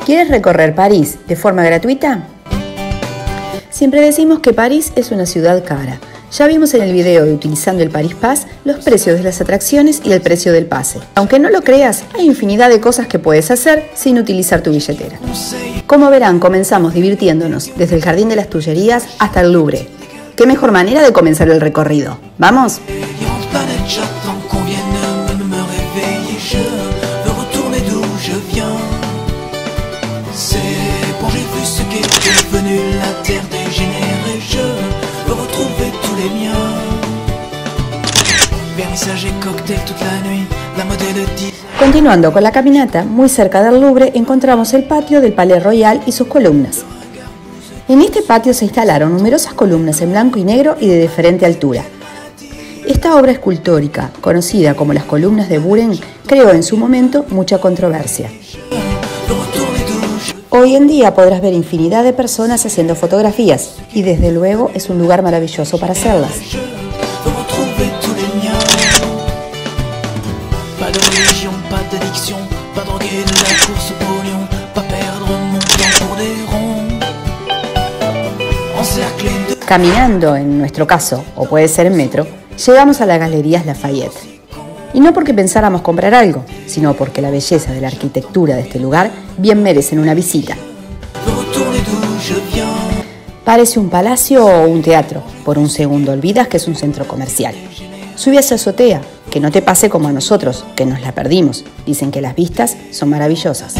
¿Quieres recorrer París de forma gratuita? Siempre decimos que París es una ciudad cara. Ya vimos en el video de Utilizando el Paris Pass los precios de las atracciones y el precio del pase. Aunque no lo creas, hay infinidad de cosas que puedes hacer sin utilizar tu billetera. Como verán, comenzamos divirtiéndonos desde el Jardín de las Tullerías hasta el Louvre. ¿Qué mejor manera de comenzar el recorrido? ¿Vamos? Continuando con la caminata, muy cerca del Louvre encontramos el patio del Palais Royal y sus columnas. En este patio se instalaron numerosas columnas en blanco y negro y de diferente altura. Esta obra escultórica, conocida como las columnas de Buren, creó en su momento mucha controversia. Hoy en día podrás ver infinidad de personas haciendo fotografías y desde luego es un lugar maravilloso para hacerlas. Caminando, en nuestro caso, o puede ser en metro, llegamos a las Galerías Lafayette. Y no porque pensáramos comprar algo, sino porque la belleza de la arquitectura de este lugar bien merecen una visita. Parece un palacio o un teatro, por un segundo olvidas que es un centro comercial. Sube a esa azotea, que no te pase como a nosotros, que nos la perdimos. Dicen que las vistas son maravillosas.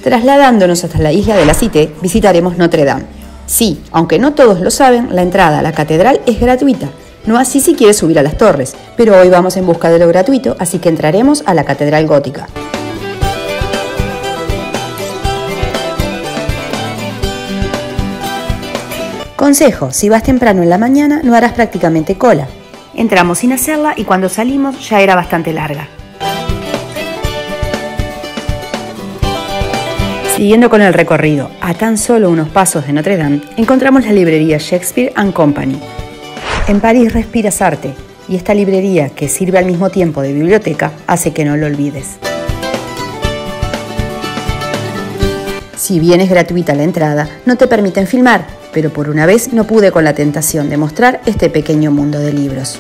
Trasladándonos hasta la isla de la Cité, visitaremos Notre Dame. Sí, aunque no todos lo saben, la entrada a la catedral es gratuita. No así si quieres subir a las torres, pero hoy vamos en busca de lo gratuito, así que entraremos a la catedral gótica. Consejo, si vas temprano en la mañana no harás prácticamente cola. Entramos sin hacerla y cuando salimos ya era bastante larga. Siguiendo con el recorrido, a tan solo unos pasos de Notre Dame, encontramos la librería Shakespeare & Company. En París respiras arte, y esta librería, que sirve al mismo tiempo de biblioteca, hace que no lo olvides. Si bien es gratuita la entrada, no te permiten filmar, pero por una vez no pude con la tentación de mostrar este pequeño mundo de libros.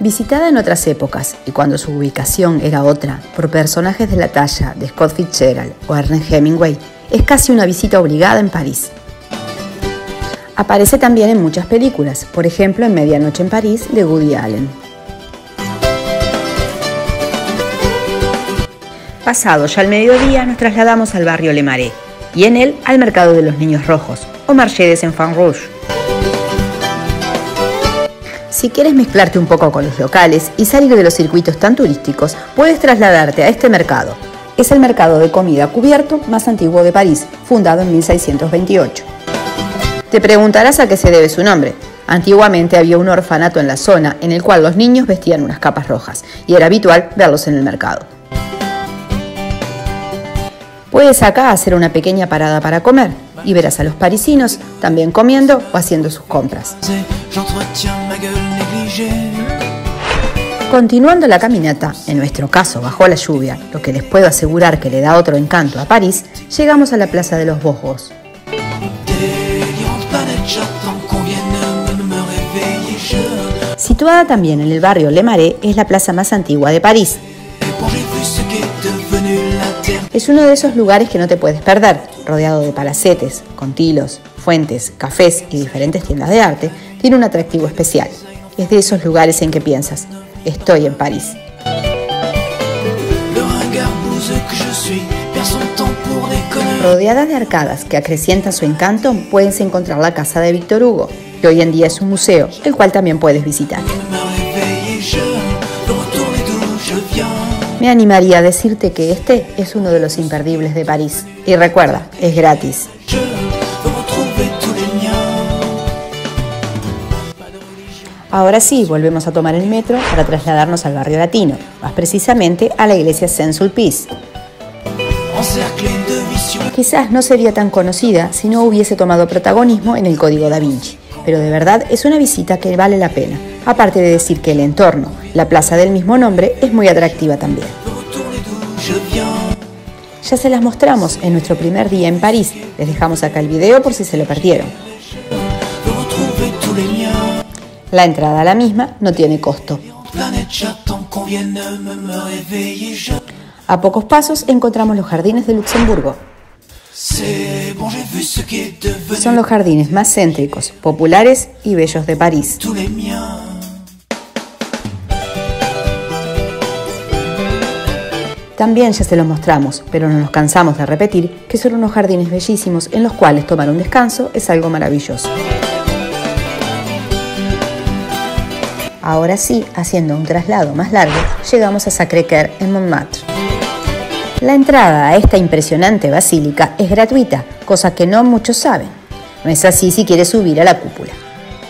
Visitada en otras épocas y cuando su ubicación era otra, por personajes de la talla de Scott Fitzgerald o Ernest Hemingway, es casi una visita obligada en París. Aparece también en muchas películas, por ejemplo en Medianoche en París de Woody Allen. Pasado ya el mediodía nos trasladamos al barrio Le Marais y en él al Mercado de los Niños Rojos o Marché des Enfants Rouges. Si quieres mezclarte un poco con los locales y salir de los circuitos tan turísticos, puedes trasladarte a este mercado. Es el mercado de comida cubierto más antiguo de París, fundado en 1628. Te preguntarás a qué se debe su nombre. Antiguamente había un orfanato en la zona en el cual los niños vestían unas capas rojas y era habitual verlos en el mercado. Puedes acá hacer una pequeña parada para comer y verás a los parisinos también comiendo o haciendo sus compras. Continuando la caminata, en nuestro caso bajo la lluvia, lo que les puedo asegurar que le da otro encanto a París, llegamos a la Plaza de los Bosgos. Situada también en el barrio Le Marais, es la plaza más antigua de París. Es uno de esos lugares que no te puedes perder, rodeado de palacetes, contilos, fuentes, cafés y diferentes tiendas de arte, tiene un atractivo especial. Es de esos lugares en que piensas, estoy en París. Rodeada de arcadas que acrecientan su encanto, puedes encontrar la casa de Victor Hugo, que hoy en día es un museo, el cual también puedes visitar. Me animaría a decirte que este es uno de los imperdibles de París. Y recuerda, es gratis. Ahora sí, volvemos a tomar el metro para trasladarnos al barrio latino, más precisamente a la iglesia Saint-Sulpice. Quizás no sería tan conocida si no hubiese tomado protagonismo en el Código Da Vinci, pero de verdad es una visita que vale la pena, aparte de decir que el entorno, la plaza del mismo nombre, es muy atractiva también. Ya se las mostramos en nuestro primer día en París, les dejamos acá el video por si se lo perdieron. La entrada a la misma no tiene costo. A pocos pasos encontramos los jardines de Luxemburgo. Son los jardines más céntricos, populares y bellos de París. También ya se los mostramos, pero no nos cansamos de repetir que son unos jardines bellísimos en los cuales tomar un descanso es algo maravilloso. Ahora sí, haciendo un traslado más largo, llegamos a Sacré-Cœur en Montmartre. La entrada a esta impresionante basílica es gratuita, cosa que no muchos saben. No es así si quieres subir a la cúpula.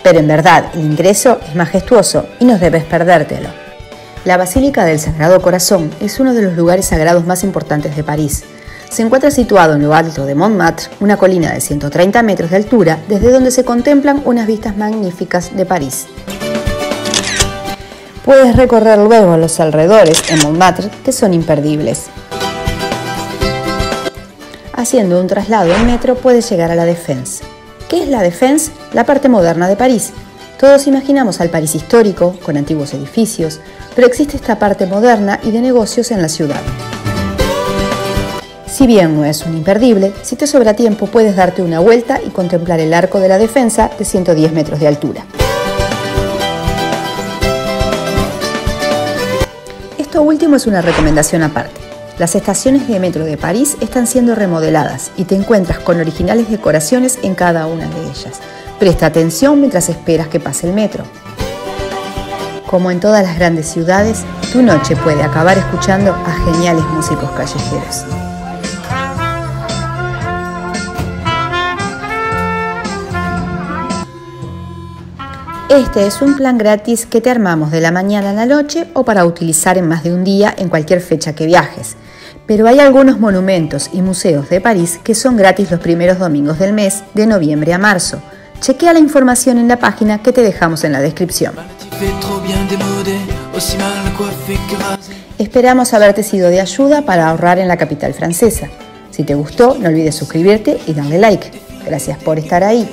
Pero en verdad, el ingreso es majestuoso y no debes perdértelo. La Basílica del Sagrado Corazón es uno de los lugares sagrados más importantes de París. Se encuentra situado en lo alto de Montmartre, una colina de 130 metros de altura, desde donde se contemplan unas vistas magníficas de París. Puedes recorrer luego los alrededores en Montmartre, que son imperdibles. Haciendo un traslado en metro puedes llegar a la Défense. ¿Qué es la Défense? La parte moderna de París. Todos imaginamos al París histórico, con antiguos edificios, pero existe esta parte moderna y de negocios en la ciudad. Si bien no es un imperdible, si te sobra tiempo puedes darte una vuelta y contemplar el Arco de la Defensa de 110 metros de altura. Esto último es una recomendación aparte. Las estaciones de metro de París están siendo remodeladas y te encuentras con originales decoraciones en cada una de ellas. Presta atención mientras esperas que pase el metro. Como en todas las grandes ciudades, tu noche puede acabar escuchando a geniales músicos callejeros. Este es un plan gratis que te armamos de la mañana a la noche o para utilizar en más de un día en cualquier fecha que viajes. Pero hay algunos monumentos y museos de París que son gratis los primeros domingos del mes, de noviembre a marzo. Chequea la información en la página que te dejamos en la descripción. Esperamos haberte sido de ayuda para ahorrar en la capital francesa. Si te gustó, no olvides suscribirte y darle like. Gracias por estar ahí.